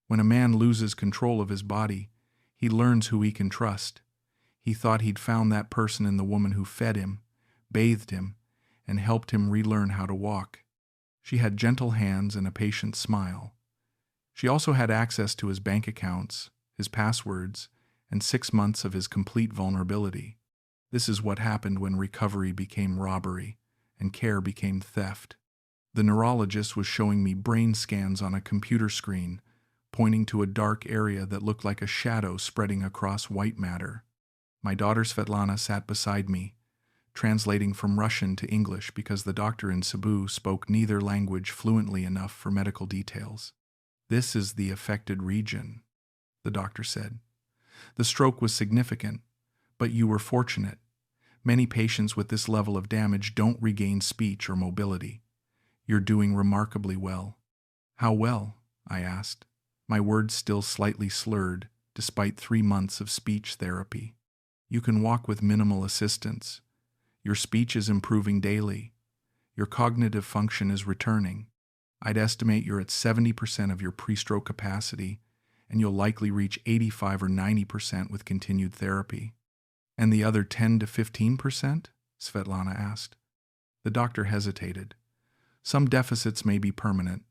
When a man loses control of his body, he learns who he can trust. He thought he'd found that person in the woman who fed him, bathed him, and helped him relearn how to walk. She had gentle hands and a patient smile. She also had access to his bank accounts, his passwords, and 6 months of his complete vulnerability. This is what happened when recovery became robbery and care became theft. The neurologist was showing me brain scans on a computer screen, pointing to a dark area that looked like a shadow spreading across white matter. My daughter Svetlana sat beside me, translating from Russian to English because the doctor in Cebu spoke neither language fluently enough for medical details. "This is the affected region," the doctor said. "The stroke was significant, but you were fortunate. Many patients with this level of damage don't regain speech or mobility. You're doing remarkably well." "How well?" I asked, my words still slightly slurred despite 3 months of speech therapy. "You can walk with minimal assistance. Your speech is improving daily. Your cognitive function is returning. I'd estimate you're at 70% of your pre-stroke capacity, and you'll likely reach 85 or 90% with continued therapy." "And the other 10 to 15%? Svetlana asked. The doctor hesitated. "Some deficits may be permanent.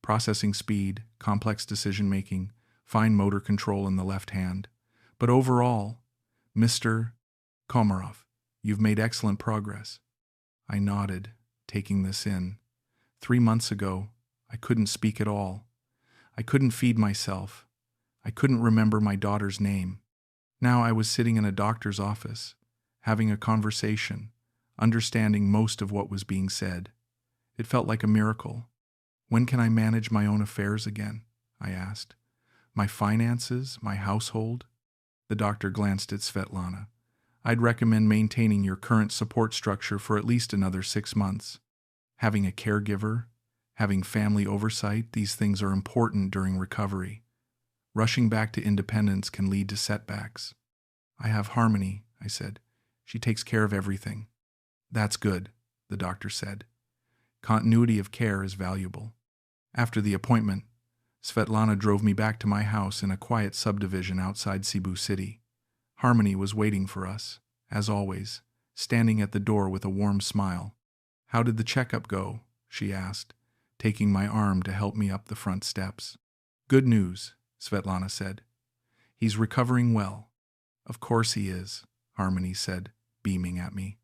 Processing speed, complex decision-making, fine motor control in the left hand. But overall, Mr. Komarov, you've made excellent progress." I nodded, taking this in. 3 months ago, I couldn't speak at all. I couldn't feed myself. I couldn't remember my daughter's name. Now I was sitting in a doctor's office, having a conversation, understanding most of what was being said. It felt like a miracle. "When can I manage my own affairs again?" I asked. "My finances, my household?" The doctor glanced at Svetlana. "I'd recommend maintaining your current support structure for at least another 6 months. Having a caregiver, having family oversight, these things are important during recovery. Rushing back to independence can lead to setbacks." "I have Harmony," I said. "She takes care of everything." "That's good," the doctor said. "Continuity of care is valuable." After the appointment, Svetlana drove me back to my house in a quiet subdivision outside Cebu City. Harmony was waiting for us, as always, standing at the door with a warm smile. "How did the checkup go?" she asked, taking my arm to help me up the front steps. "Good news," Svetlana said. "He's recovering well." "Of course he is," Harmony said, beaming at me.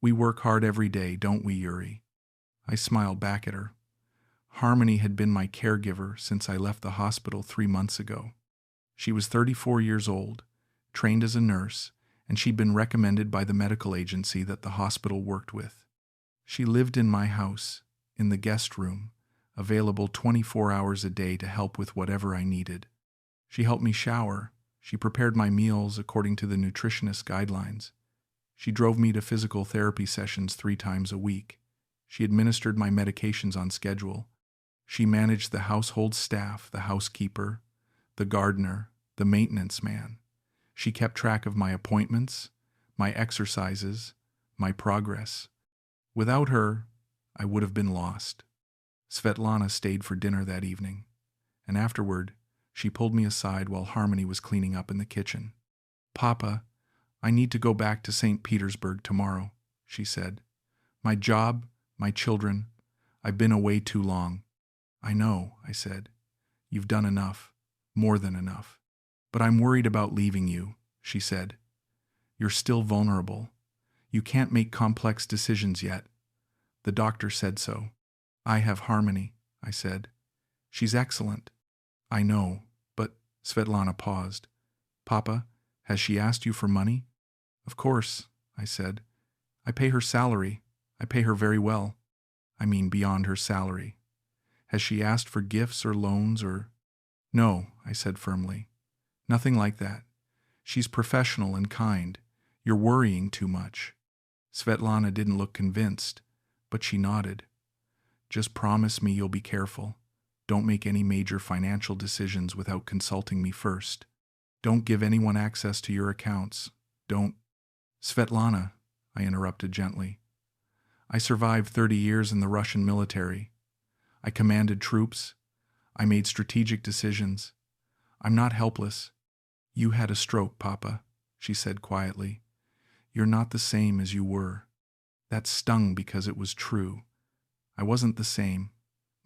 "We work hard every day, don't we, Yuri?" I smiled back at her. Harmony had been my caregiver since I left the hospital 3 months ago. She was 34 years old, trained as a nurse, and she'd been recommended by the medical agency that the hospital worked with. She lived in my house, in the guest room, available 24 hours a day to help with whatever I needed. She helped me shower. She prepared my meals according to the nutritionist guidelines. She drove me to physical therapy sessions 3 times a week. She administered my medications on schedule. She managed the household staff, the housekeeper, the gardener, the maintenance man. She kept track of my appointments, my exercises, my progress. Without her, I would have been lost. Svetlana stayed for dinner that evening, and afterward, she pulled me aside while Harmony was cleaning up in the kitchen. "Papa, I need to go back to St. Petersburg tomorrow," she said. "My job, my children, I've been away too long." "I know," I said. "You've done enough, more than enough. But I'm worried about leaving you," she said. "You're still vulnerable. You can't make complex decisions yet. The doctor said so." "I have Harmony," I said. "She's excellent." "I know, but—" Svetlana paused. "Papa, has she asked you for money?" "Of course," I said. "I pay her salary. I pay her very well. I mean beyond her salary. Has she asked for gifts or loans or—" "No," I said firmly. "Nothing like that. She's professional and kind. You're worrying too much." Svetlana didn't look convinced, but she nodded. "Just promise me you'll be careful. Don't make any major financial decisions without consulting me first. Don't give anyone access to your accounts. Don't—" "Svetlana," I interrupted gently. "I survived 30 years in the Russian military. I commanded troops. I made strategic decisions. I'm not helpless. You had a stroke, Papa, she said quietly. You're not the same as you were. That stung because it was true. I wasn't the same.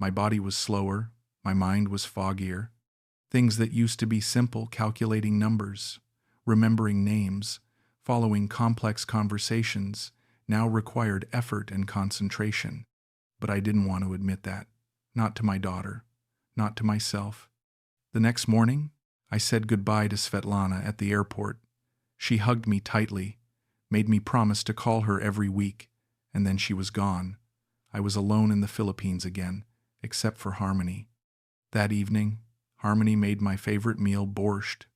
My body was slower, my mind was foggier. Things that used to be simple, calculating numbers, remembering names, following complex conversations, now required effort and concentration. But I didn't want to admit that. Not to my daughter. Not to myself. The next morning, I said goodbye to Svetlana at the airport. She hugged me tightly, made me promise to call her every week, and then she was gone. I was alone in the Philippines again, except for Harmony. That evening, Harmony made my favorite meal, borscht,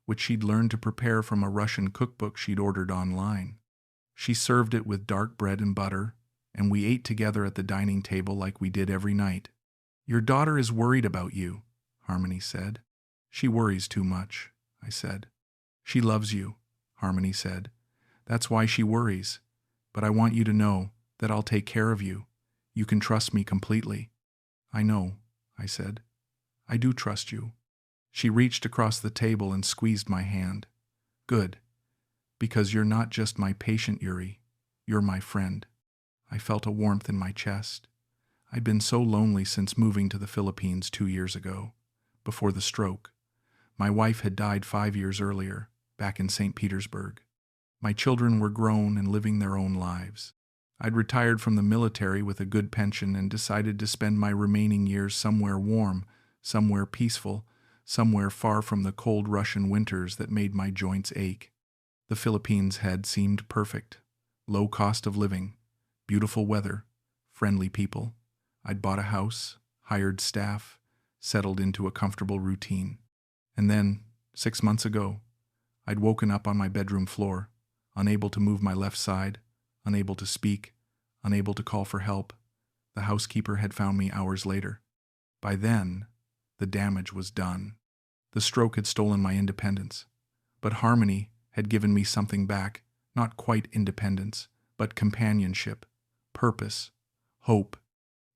which she'd learned to prepare from a Russian cookbook she'd ordered online. She served it with dark bread and butter, and we ate together at the dining table like we did every night. Your daughter is worried about you, Harmony said. She worries too much, I said. She loves you, Harmony said. That's why she worries. But I want you to know that I'll take care of you. You can trust me completely. I know, I said. I do trust you. She reached across the table and squeezed my hand. Good. Because you're not just my patient, Yuri. You're my friend. I felt a warmth in my chest. I'd been so lonely since moving to the Philippines 2 years ago, before the stroke. My wife had died 5 years earlier, back in St. Petersburg. My children were grown and living their own lives. I'd retired from the military with a good pension and decided to spend my remaining years somewhere warm, somewhere peaceful, somewhere far from the cold Russian winters that made my joints ache. The Philippines had seemed perfect. Low cost of living, beautiful weather, friendly people. I'd bought a house, hired staff, settled into a comfortable routine. And then, 6 months ago, I'd woken up on my bedroom floor, unable to move my left side, unable to speak, unable to call for help. The housekeeper had found me hours later. By then, the damage was done. The stroke had stolen my independence. But Harmony had given me something back, not quite independence, but companionship, purpose, hope.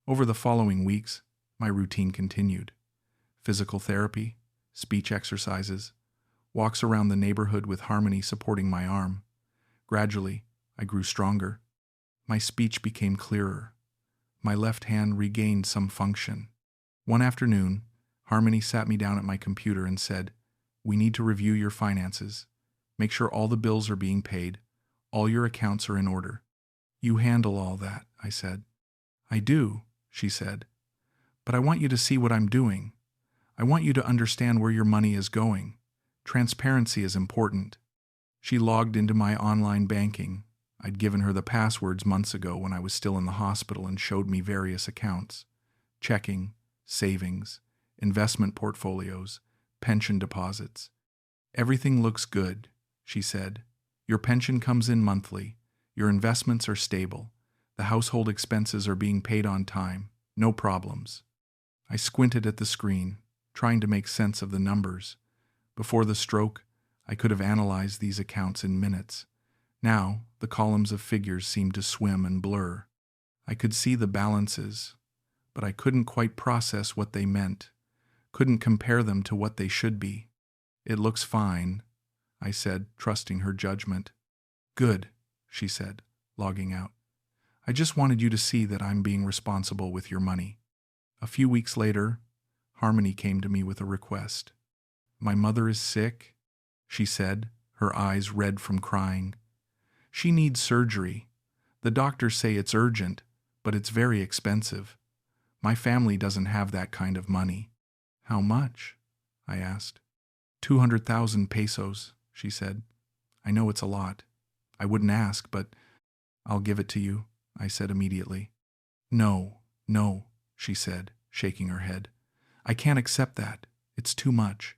Over the following weeks, my routine continued. Physical therapy, speech exercises, walks around the neighborhood with Harmony supporting my arm. Gradually, I grew stronger. My speech became clearer. My left hand regained some function. One afternoon, Harmony sat me down at my computer and said, "We need to review your finances. Make sure all the bills are being paid. All your accounts are in order." "You handle all that," I said. "I do," she said. "But I want you to see what I'm doing. I want you to understand where your money is going. Transparency is important." She logged into my online banking. I'd given her the passwords months ago when I was still in the hospital and showed me various accounts. Checking, savings, investment portfolios, pension deposits. "Everything looks good," she said. "Your pension comes in monthly. Your investments are stable. The household expenses are being paid on time. No problems." I squinted at the screen, trying to make sense of the numbers. Before the stroke, I could have analyzed these accounts in minutes. Now, the columns of figures seemed to swim and blur. I could see the balances, but I couldn't quite process what they meant, couldn't compare them to what they should be. "It looks fine," I said, trusting her judgment. "Good," she said, logging out. "I just wanted you to see that I'm being responsible with your money." A few weeks later, Harmony came to me with a request. "My mother is sick," she said, her eyes red from crying. "She needs surgery. The doctors say it's urgent, but it's very expensive. My family doesn't have that kind of money." "How much?" I asked. 200,000 pesos, she said. "I know it's a lot. I wouldn't ask, but I'll give it to you," I said immediately. No, she said, shaking her head. "I can't accept that. It's too much.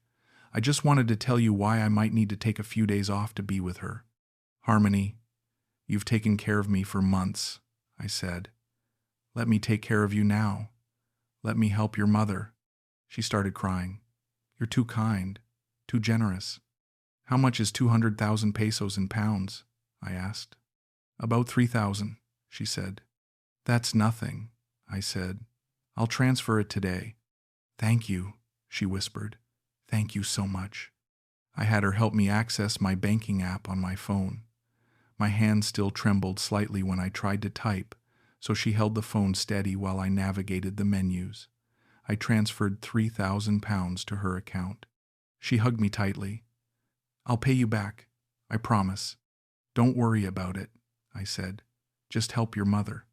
I just wanted to tell you why I might need to take a few days off to be with her." "Harmony, you've taken care of me for months," I said. "Let me take care of you now. Let me help your mother." She started crying. "You're too kind, too generous." "How much is 200,000 pesos in pounds?" I asked. "About 3,000, she said. "That's nothing," I said. "I'll transfer it today." "Thank you," she whispered. Thank you so much. I had her help me access my banking app on my phone. My hand still trembled slightly when I tried to type, so she held the phone steady while I navigated the menus. I transferred £3,000 to her account. She hugged me tightly. I'll pay you back, I promise. Don't worry about it, I said. Just help your mother.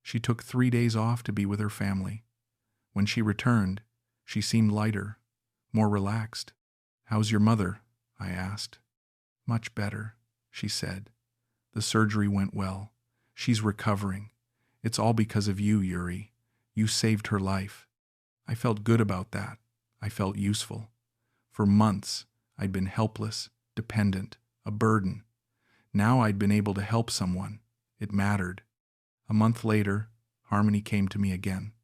She took 3 days off to be with her family. When she returned, she seemed lighter, more relaxed. How's your mother? I asked. Much better, she said. The surgery went well. She's recovering. It's all because of you, Yuri. You saved her life. I felt good about that. I felt useful. For months, I'd been helpless, dependent, a burden. Now I'd been able to help someone. It mattered. A month later, Harmony came to me again.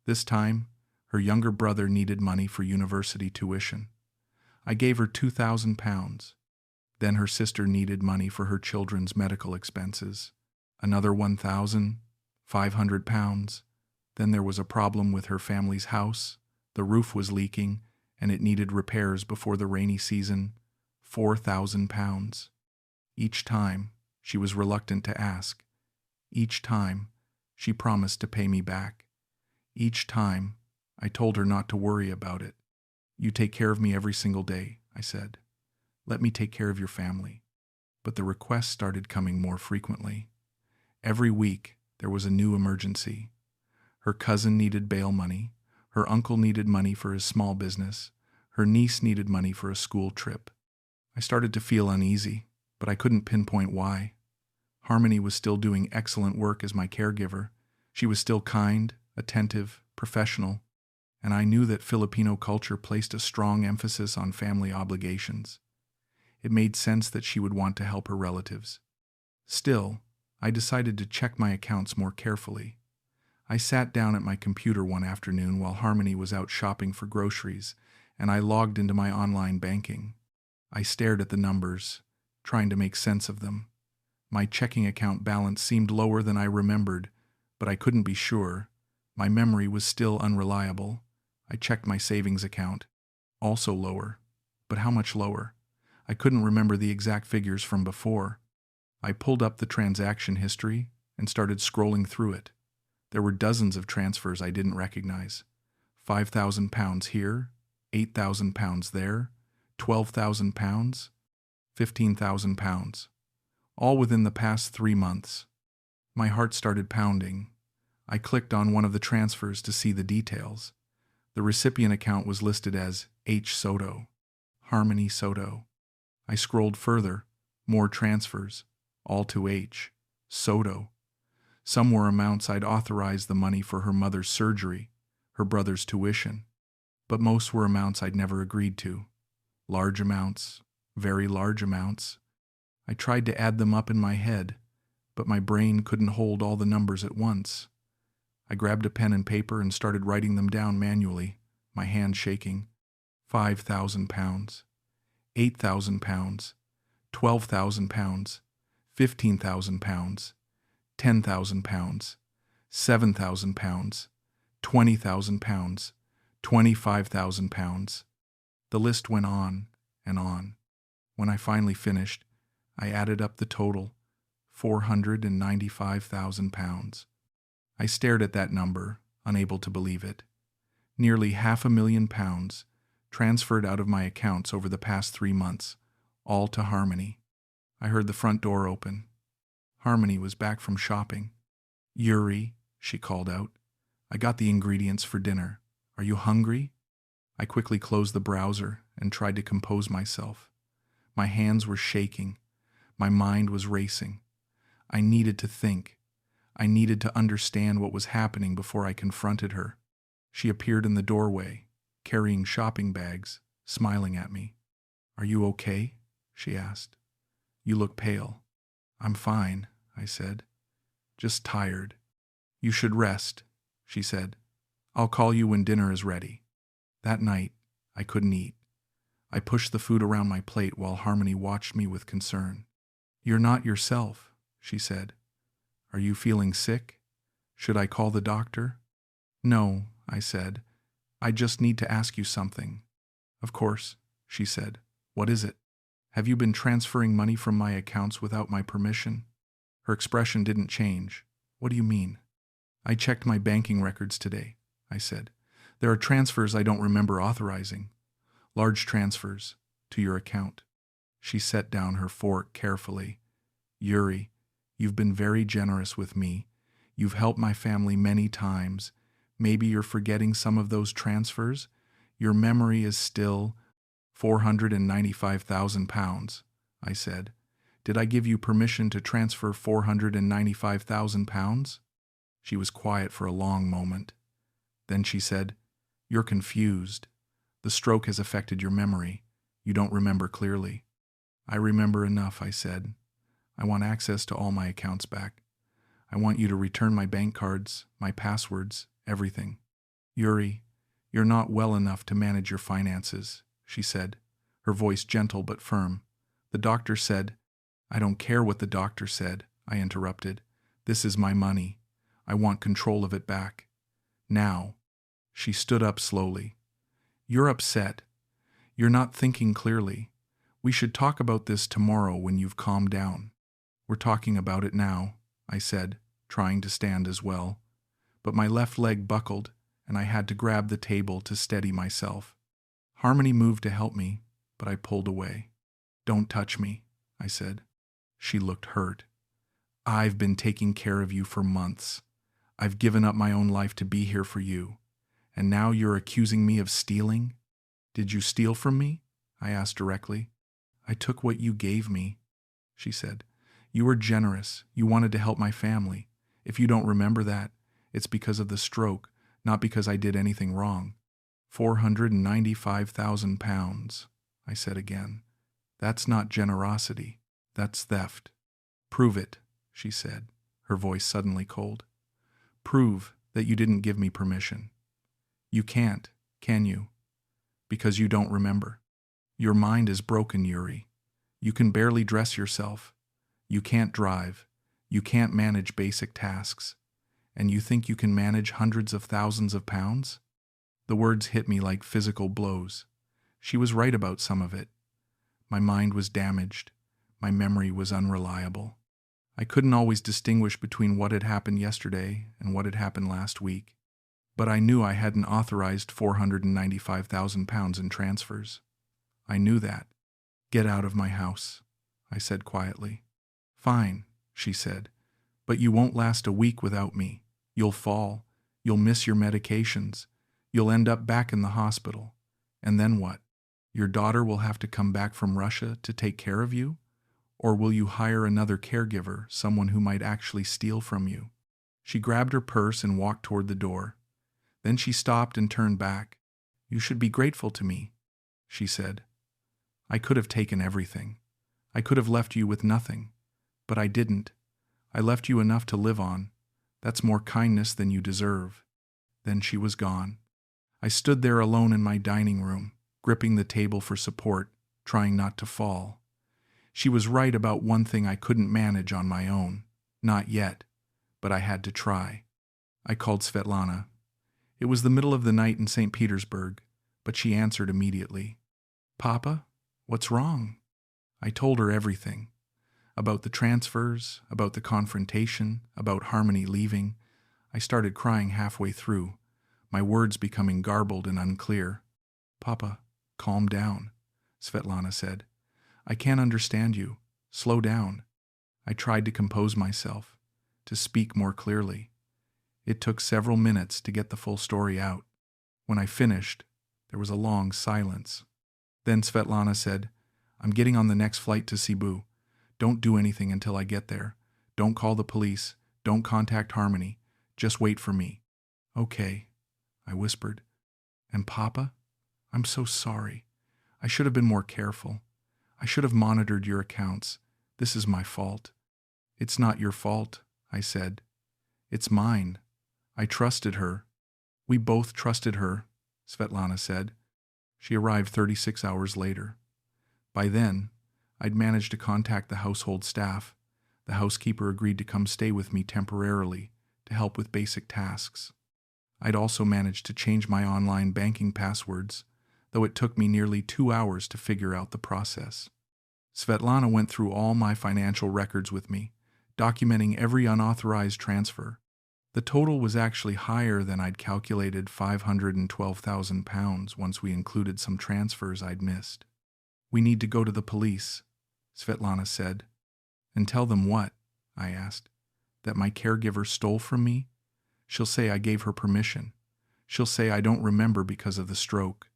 This time, her younger brother needed money for university tuition. I gave her £2,000. Then her sister needed money for her children's medical expenses. Another £1,500. Then there was a problem with her family's house. The roof was leaking, and it needed repairs before the rainy season. £4,000. Each time, she was reluctant to ask. Each time, she promised to pay me back. Each time, I told her not to worry about it. You take care of me every single day, I said. Let me take care of your family. But the requests started coming more frequently. Every week, there was a new emergency. Her cousin needed bail money. Her uncle needed money for his small business. Her niece needed money for a school trip. I started to feel uneasy, but I couldn't pinpoint why. Harmony was still doing excellent work as my caregiver. She was still kind, attentive, professional, and I knew that Filipino culture placed a strong emphasis on family obligations. It made sense that she would want to help her relatives. Still, I decided to check my accounts more carefully. I sat down at my computer one afternoon while Harmony was out shopping for groceries, and I logged into my online banking. I stared at the numbers, trying to make sense of them. My checking account balance seemed lower than I remembered, but I couldn't be sure. My memory was still unreliable. I checked my savings account. Also lower. But how much lower? I couldn't remember the exact figures from before. I pulled up the transaction history and started scrolling through it. There were dozens of transfers I didn't recognize. £5,000 here, £8,000 there, £12,000, £15,000. All within the past 3 months. My heart started pounding. I clicked on one of the transfers to see the details. The recipient account was listed as H. Soto, Harmony Soto. I scrolled further, more transfers, all to H. Soto. Some were amounts I'd authorized the money for her mother's surgery, her brother's tuition, but most were amounts I'd never agreed to. Large amounts, very large amounts. I tried to add them up in my head, but my brain couldn't hold all the numbers at once. I grabbed a pen and paper and started writing them down manually, my hand shaking. £5,000, £8,000, £12,000, £15,000, £10,000, £7,000, £20,000, £25,000. The list went on and on. When I finally finished, I added up the total, £495,000. I stared at that number, unable to believe it. Nearly £500,000 transferred out of my accounts over the past 3 months, all to Harmony. I heard the front door open. Harmony was back from shopping. Yuri, she called out. I got the ingredients for dinner. Are you hungry? I quickly closed the browser and tried to compose myself. My hands were shaking. My mind was racing. I needed to think. I needed to understand what was happening before I confronted her. She appeared in the doorway, carrying shopping bags, smiling at me. Are you okay? She asked. You look pale. I'm fine, I said. Just tired. You should rest, she said. I'll call you when dinner is ready. That night, I couldn't eat. I pushed the food around my plate while Harmony watched me with concern. You're not yourself, she said. Are you feeling sick? Should I call the doctor? No, I said. I just need to ask you something. Of course, she said. What is it? Have you been transferring money from my accounts without my permission? Her expression didn't change. What do you mean? I checked my banking records today, I said. There are transfers I don't remember authorizing. Large transfers to your account. She set down her fork carefully. Yuri, you've been very generous with me. You've helped my family many times. Maybe you're forgetting some of those transfers? Your memory is still £495,000, I said. Did I give you permission to transfer £495,000? She was quiet for a long moment. Then she said, You're confused. The stroke has affected your memory. You don't remember clearly. I remember enough, I said. I want access to all my accounts back. I want you to return my bank cards, my passwords, everything. Yuri, you're not well enough to manage your finances, she said, her voice gentle but firm. The doctor said, I don't care what the doctor said, I interrupted. This is my money. I want control of it back. Now. She stood up slowly. You're upset. You're not thinking clearly. We should talk about this tomorrow when you've calmed down. We're talking about it now, I said, trying to stand as well. But my left leg buckled, and I had to grab the table to steady myself. Harmony moved to help me, but I pulled away. Don't touch me, I said. She looked hurt. I've been taking care of you for months. I've given up my own life to be here for you. And now you're accusing me of stealing? Did you steal from me? I asked directly. I took what you gave me, she said. You were generous. You wanted to help my family. If you don't remember that, it's because of the stroke, not because I did anything wrong. £495,000, I said again. That's not generosity. That's theft. Prove it, she said, her voice suddenly cold. Prove that you didn't give me permission. You can't, can you? Because you don't remember. Your mind is broken, Yuri. You can barely dress yourself. You can't drive. You can't manage basic tasks. And you think you can manage hundreds of thousands of pounds? The words hit me like physical blows. She was right about some of it. My mind was damaged. My memory was unreliable. I couldn't always distinguish between what had happened yesterday and what had happened last week. But I knew I hadn't authorized £495,000 in transfers. I knew that. Get out of my house, I said quietly. Fine, she said, but you won't last a week without me. You'll fall. You'll miss your medications. You'll end up back in the hospital. And then what? Your daughter will have to come back from Russia to take care of you? Or will you hire another caregiver, someone who might actually steal from you? She grabbed her purse and walked toward the door. Then she stopped and turned back. You should be grateful to me, she said. I could have taken everything. I could have left you with nothing. But I didn't. I left you enough to live on. That's more kindness than you deserve. Then she was gone. I stood there alone in my dining room, gripping the table for support, trying not to fall. She was right about one thing I couldn't manage on my own. Not yet. But I had to try. I called Svetlana. It was the middle of the night in St. Petersburg, but she answered immediately. Papa, what's wrong? I told her everything. About the transfers, about the confrontation, about Harmony leaving. I started crying halfway through, my words becoming garbled and unclear. Papa, calm down, Svetlana said. I can't understand you. Slow down. I tried to compose myself, to speak more clearly. It took several minutes to get the full story out. When I finished, there was a long silence. Then Svetlana said, I'm getting on the next flight to Cebu. Don't do anything until I get there. Don't call the police. Don't contact Harmony. Just wait for me. Okay, I whispered. And Papa? I'm so sorry. I should have been more careful. I should have monitored your accounts. This is my fault. It's not your fault, I said. It's mine. I trusted her. We both trusted her, Svetlana said. She arrived 36 hours later. By then, I'd managed to contact the household staff. The housekeeper agreed to come stay with me temporarily to help with basic tasks. I'd also managed to change my online banking passwords. though it took me nearly 2 hours to figure out the process. Svetlana went through all my financial records with me, documenting every unauthorized transfer. The total was actually higher than I'd calculated, £512,000 once we included some transfers I'd missed. "We need to go to the police," Svetlana said. "And tell them what?" I asked. "That my caregiver stole from me? She'll say I gave her permission. She'll say I don't remember because of the stroke."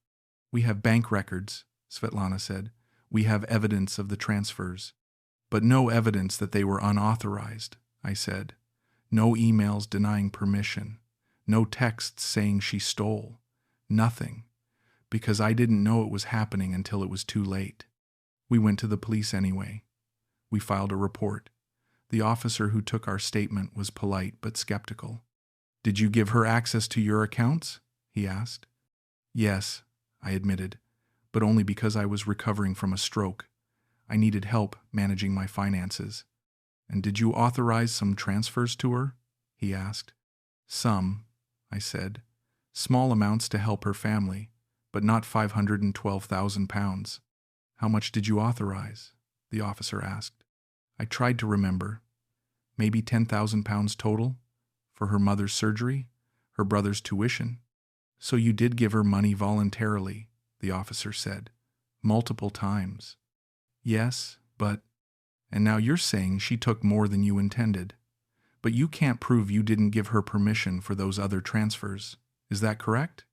"We have bank records," Svetlana said. "We have evidence of the transfers." "But no evidence that they were unauthorized," I said. "No emails denying permission. No texts saying she stole. Nothing. Because I didn't know it was happening until it was too late." We went to the police anyway. We filed a report. The officer who took our statement was polite but skeptical. "Did you give her access to your accounts?" he asked. "Yes," I admitted, but only because I was recovering from a stroke. I needed help managing my finances. "And did you authorize some transfers to her?" he asked. "Some," I said. "Small amounts to help her family, but not £512,000. "How much did you authorize?" the officer asked. I tried to remember. "Maybe £10,000 total? For her mother's surgery? Her brother's tuition?" "So you did give her money voluntarily," the officer said. "Multiple times." "Yes, but—" "And now you're saying she took more than you intended. But you can't prove you didn't give her permission for those other transfers. Is that correct?"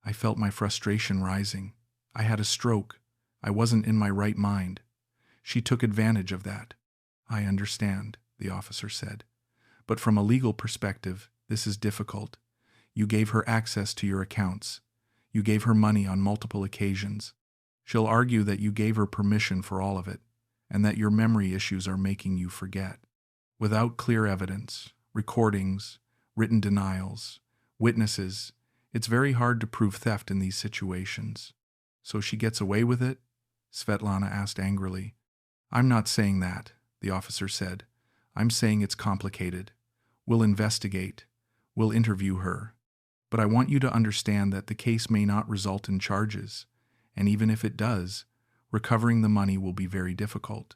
I felt my frustration rising. I had a stroke. I wasn't in my right mind. She took advantage of that. "I understand," the officer said. "But from a legal perspective, this is difficult. You gave her access to your accounts. You gave her money on multiple occasions. She'll argue that you gave her permission for all of it, and that your memory issues are making you forget. Without clear evidence, recordings, written denials, witnesses, it's very hard to prove theft in these situations." "So she gets away with it?" Svetlana asked angrily. "I'm not saying that," the officer said. "I'm saying it's complicated. We'll investigate. We'll interview her. But I want you to understand that the case may not result in charges, and even if it does, recovering the money will be very difficult.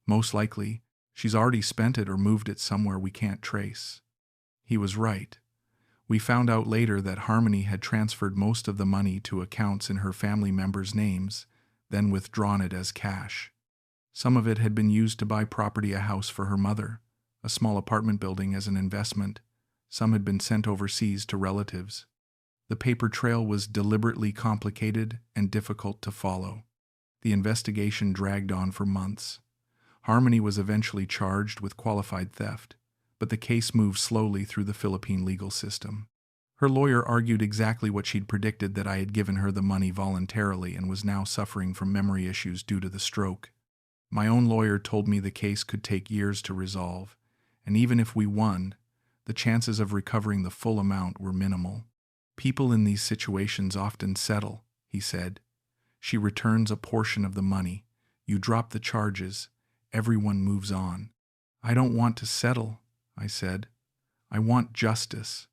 Most likely, she's already spent it or moved it somewhere we can't trace." He was right. We found out later that Harmony had transferred most of the money to accounts in her family members' names, then withdrawn it as cash. Some of it had been used to buy property, a house for her mother, a small apartment building as an investment. Some had been sent overseas to relatives. The paper trail was deliberately complicated and difficult to follow. The investigation dragged on for months. Harmony was eventually charged with qualified theft, but the case moved slowly through the Philippine legal system. Her lawyer argued exactly what she'd predicted, that I had given her the money voluntarily and was now suffering from memory issues due to the stroke. My own lawyer told me the case could take years to resolve, and even if we won, the chances of recovering the full amount were minimal. "People in these situations often settle," he said. "She returns a portion of the money. You drop the charges. Everyone moves on." "I don't want to settle," I said. "I want justice."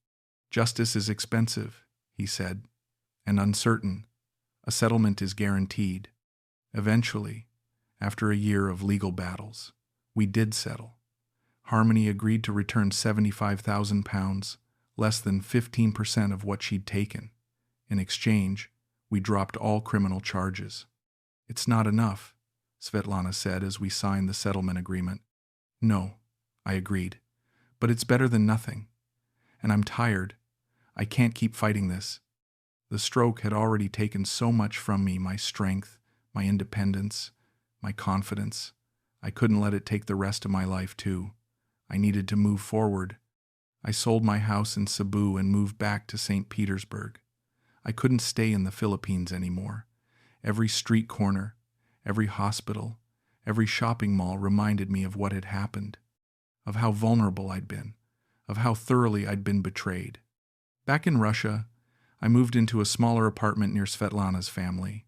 "Justice is expensive," he said, "and uncertain. A settlement is guaranteed." Eventually, after a year of legal battles, we did settle. Harmony agreed to return £75,000, less than 15% of what she'd taken. In exchange, we dropped all criminal charges. "It's not enough," Svetlana said as we signed the settlement agreement. "No," I agreed, "but it's better than nothing. And I'm tired. I can't keep fighting this." The stroke had already taken so much from me, my strength, my independence, my confidence. I couldn't let it take the rest of my life too. I needed to move forward. I sold my house in Cebu and moved back to St. Petersburg. I couldn't stay in the Philippines anymore. Every street corner, every hospital, every shopping mall reminded me of what had happened, of how vulnerable I'd been, of how thoroughly I'd been betrayed. Back in Russia, I moved into a smaller apartment near Svetlana's family.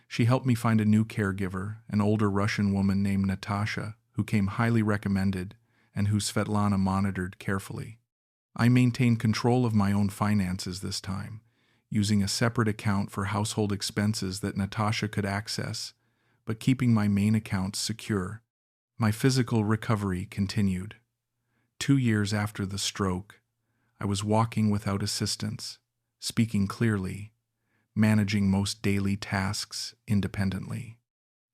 She helped me find a new caregiver, an older Russian woman named Natasha, who came highly recommended and who Svetlana monitored carefully. I maintained control of my own finances this time, using a separate account for household expenses that Natasha could access, but keeping my main accounts secure. My physical recovery continued. 2 years after the stroke, I was walking without assistance, speaking clearly, managing most daily tasks independently.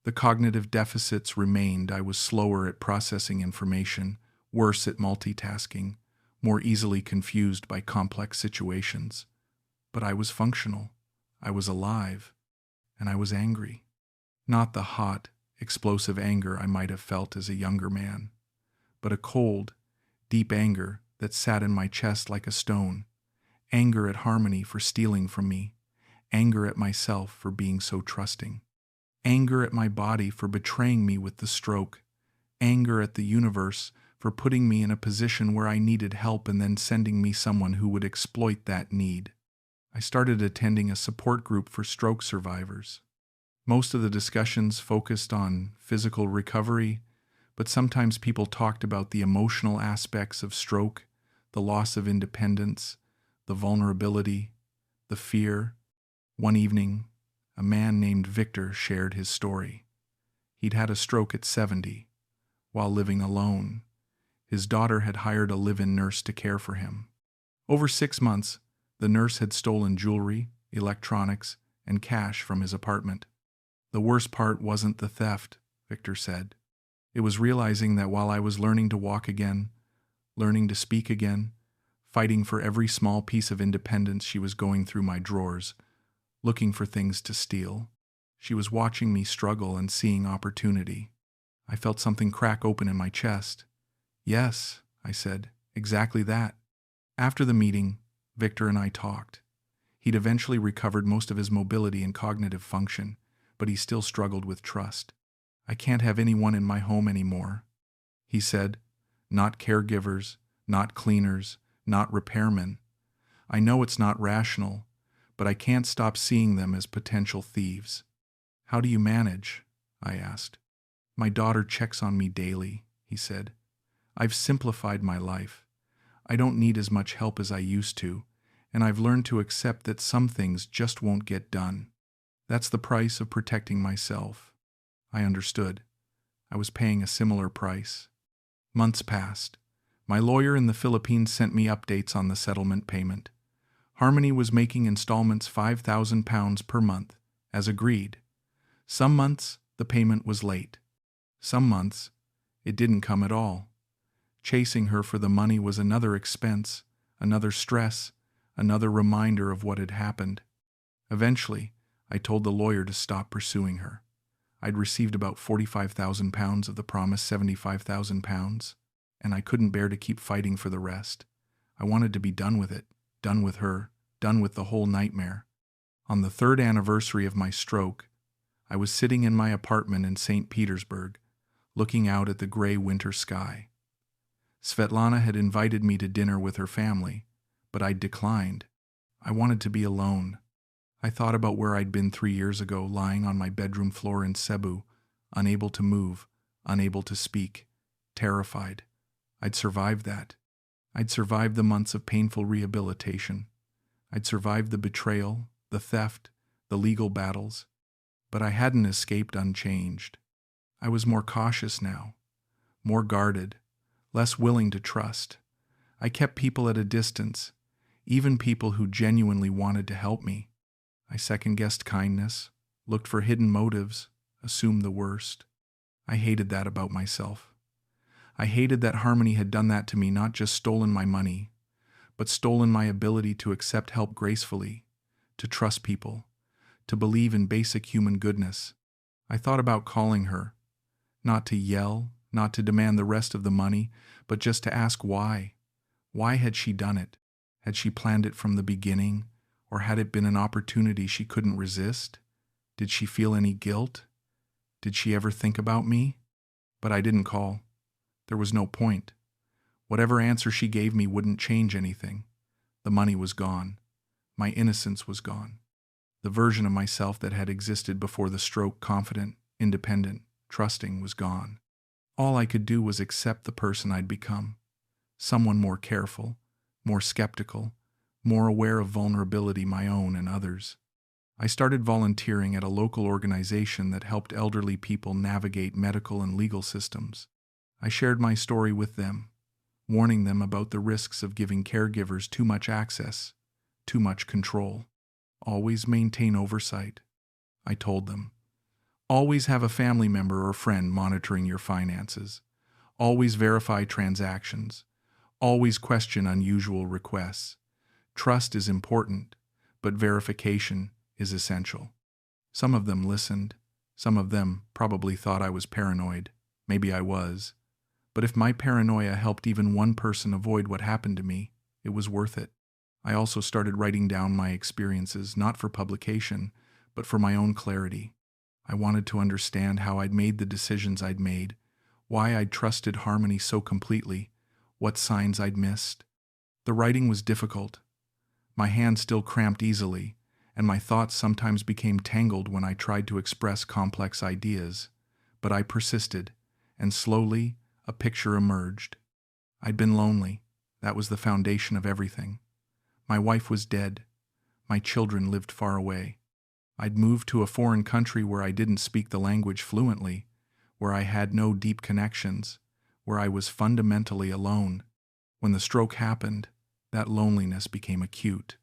The cognitive deficits remained. I was slower at processing information, worse at multitasking, more easily confused by complex situations. But I was functional, I was alive, and I was angry. Not the hot, explosive anger I might have felt as a younger man, but a cold, deep anger that sat in my chest like a stone. Anger at Harmony for stealing from me, anger at myself for being so trusting, anger at my body for betraying me with the stroke, anger at the universe for putting me in a position where I needed help and then sending me someone who would exploit that need. I started attending a support group for stroke survivors. Most of the discussions focused on physical recovery, but sometimes people talked about the emotional aspects of stroke, the loss of independence, the vulnerability, the fear. One evening, a man named Victor shared his story. He'd had a stroke at 70, while living alone. His daughter had hired a live-in nurse to care for him. Over 6 months, the nurse had stolen jewelry, electronics, and cash from his apartment. The worst part wasn't the theft, Victor said. It was realizing that while I was learning to walk again, learning to speak again, fighting for every small piece of independence, she was going through my drawers, looking for things to steal. She was watching me struggle and seeing opportunity. I felt something crack open in my chest. Yes, I said, exactly that. After the meeting, Victor and I talked. He'd eventually recovered most of his mobility and cognitive function, but he still struggled with trust. I can't have anyone in my home anymore, he said. Not caregivers, not cleaners, not repairmen. I know it's not rational, but I can't stop seeing them as potential thieves. How do you manage? I asked. My daughter checks on me daily, he said. I've simplified my life. I don't need as much help as I used to, and I've learned to accept that some things just won't get done. That's the price of protecting myself. I understood. I was paying a similar price. Months passed. My lawyer in the Philippines sent me updates on the settlement payment. Harmony was making installments £5,000 per month, as agreed. Some months, the payment was late. Some months, it didn't come at all. Chasing her for the money was another expense, another stress, another reminder of what had happened. Eventually, I told the lawyer to stop pursuing her. I'd received about £45,000 of the promised £75,000, and I couldn't bear to keep fighting for the rest. I wanted to be done with it, done with her, done with the whole nightmare. On the 3rd anniversary of my stroke, I was sitting in my apartment in St. Petersburg, looking out at the gray winter sky. Svetlana had invited me to dinner with her family, but I'd declined. I wanted to be alone. I thought about where I'd been 3 years ago, lying on my bedroom floor in Cebu, unable to move, unable to speak, terrified. I'd survived that. I'd survived the months of painful rehabilitation. I'd survived the betrayal, the theft, the legal battles. But I hadn't escaped unchanged. I was more cautious now, more guarded, less willing to trust. I kept people at a distance, even people who genuinely wanted to help me. I second-guessed kindness, looked for hidden motives, assumed the worst. I hated that about myself. I hated that Harmony had done that to me, not just stolen my money, but stolen my ability to accept help gracefully, to trust people, to believe in basic human goodness. I thought about calling her, not to yell, not to demand the rest of the money, but just to ask why. Why had she done it? Had she planned it from the beginning, or had it been an opportunity she couldn't resist? Did she feel any guilt? Did she ever think about me? But I didn't call. There was no point. Whatever answer she gave me wouldn't change anything. The money was gone. My innocence was gone. The version of myself that had existed before the stroke, confident, independent, trusting, was gone. All I could do was accept the person I'd become. Someone more careful, more skeptical, more aware of vulnerability, my own and others. I started volunteering at a local organization that helped elderly people navigate medical and legal systems. I shared my story with them, warning them about the risks of giving caregivers too much access, too much control. Always maintain oversight, I told them. Always have a family member or friend monitoring your finances. Always verify transactions. Always question unusual requests. Trust is important, but verification is essential. Some of them listened. Some of them probably thought I was paranoid. Maybe I was. But if my paranoia helped even one person avoid what happened to me, it was worth it. I also started writing down my experiences, not for publication, but for my own clarity. I wanted to understand how I'd made the decisions I'd made, why I'd trusted Harmony so completely, what signs I'd missed. The writing was difficult. My hand still cramped easily, and my thoughts sometimes became tangled when I tried to express complex ideas. But I persisted, and slowly a picture emerged. I'd been lonely. That was the foundation of everything. My wife was dead. My children lived far away. I'd moved to a foreign country where I didn't speak the language fluently, where I had no deep connections, where I was fundamentally alone. When the stroke happened, that loneliness became acute.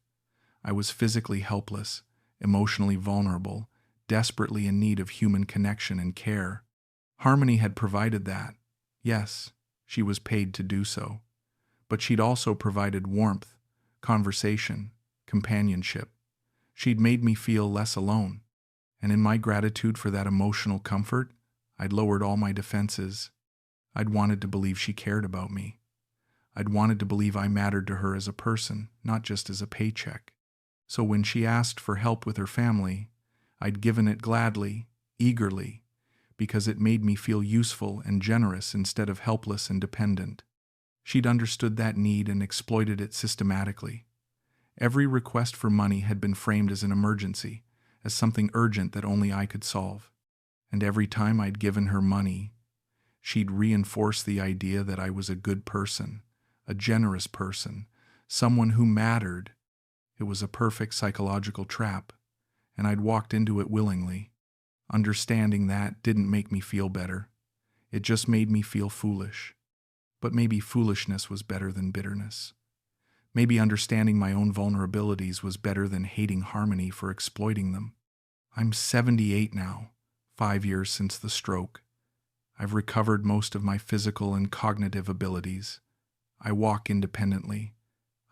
I was physically helpless, emotionally vulnerable, desperately in need of human connection and care. Harmony had provided that. Yes, she was paid to do so. But she'd also provided warmth, conversation, companionship. She'd made me feel less alone. And in my gratitude for that emotional comfort, I'd lowered all my defenses. I'd wanted to believe she cared about me. I'd wanted to believe I mattered to her as a person, not just as a paycheck. So when she asked for help with her family, I'd given it gladly, eagerly, because it made me feel useful and generous instead of helpless and dependent. She'd understood that need and exploited it systematically. Every request for money had been framed as an emergency, as something urgent that only I could solve. And every time I'd given her money, she'd reinforced the idea that I was a good person, a generous person, someone who mattered. It was a perfect psychological trap, and I'd walked into it willingly. Understanding that didn't make me feel better. It just made me feel foolish. But maybe foolishness was better than bitterness. Maybe understanding my own vulnerabilities was better than hating Harmony for exploiting them. I'm 78 now, 5 years since the stroke. I've recovered most of my physical and cognitive abilities. I walk independently.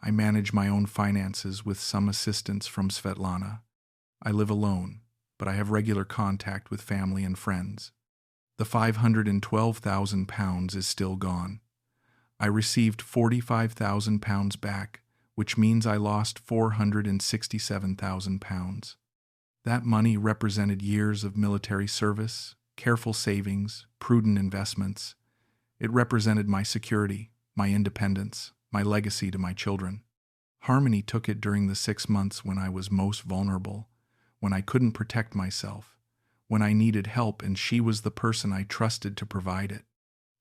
I manage my own finances with some assistance from Svetlana. I live alone, but I have regular contact with family and friends. The £512,000 is still gone. I received £45,000 back, which means I lost £467,000. That money represented years of military service, careful savings, prudent investments. It represented my security, my independence, my legacy to my children. Harmony took it during the 6 months when I was most vulnerable, when I couldn't protect myself, when I needed help, and she was the person I trusted to provide it.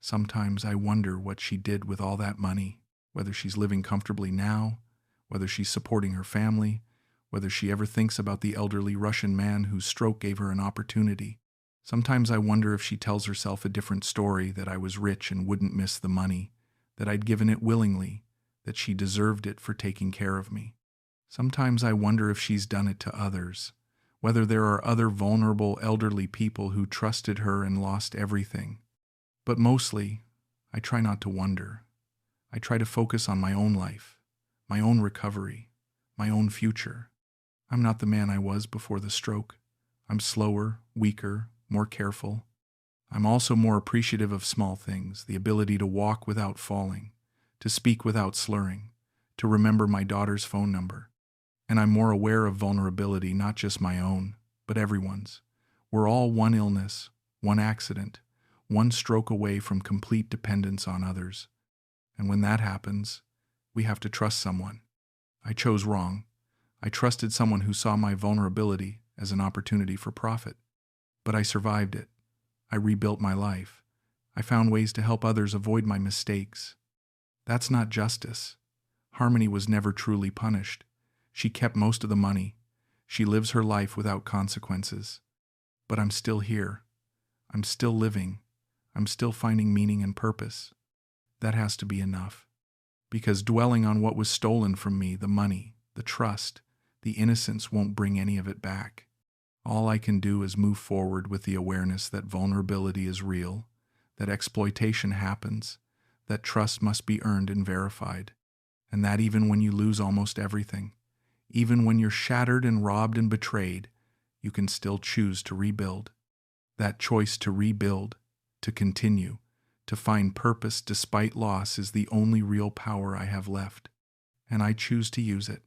Sometimes I wonder what she did with all that money, whether she's living comfortably now, whether she's supporting her family, whether she ever thinks about the elderly Russian man whose stroke gave her an opportunity. Sometimes I wonder if she tells herself a different story, that I was rich and wouldn't miss the money, that I'd given it willingly, that she deserved it for taking care of me. Sometimes I wonder if she's done it to others, whether there are other vulnerable elderly people who trusted her and lost everything. But mostly, I try not to wonder. I try to focus on my own life, my own recovery, my own future. I'm not the man I was before the stroke. I'm slower, weaker, more careful. I'm also more appreciative of small things, the ability to walk without falling, to speak without slurring, to remember my daughter's phone number. And I'm more aware of vulnerability, not just my own, but everyone's. We're all one illness, one accident, one stroke away from complete dependence on others. And when that happens, we have to trust someone. I chose wrong. I trusted someone who saw my vulnerability as an opportunity for profit. But I survived it. I rebuilt my life. I found ways to help others avoid my mistakes. That's not justice. Harmony was never truly punished. She kept most of the money. She lives her life without consequences. But I'm still here. I'm still living. I'm still finding meaning and purpose. That has to be enough. Because dwelling on what was stolen from me, the money, the trust, the innocence, won't bring any of it back. All I can do is move forward with the awareness that vulnerability is real, that exploitation happens, that trust must be earned and verified, and that even when you lose almost everything, even when you're shattered and robbed and betrayed, you can still choose to rebuild. That choice to rebuild, to continue, to find purpose despite loss is the only real power I have left, and I choose to use it.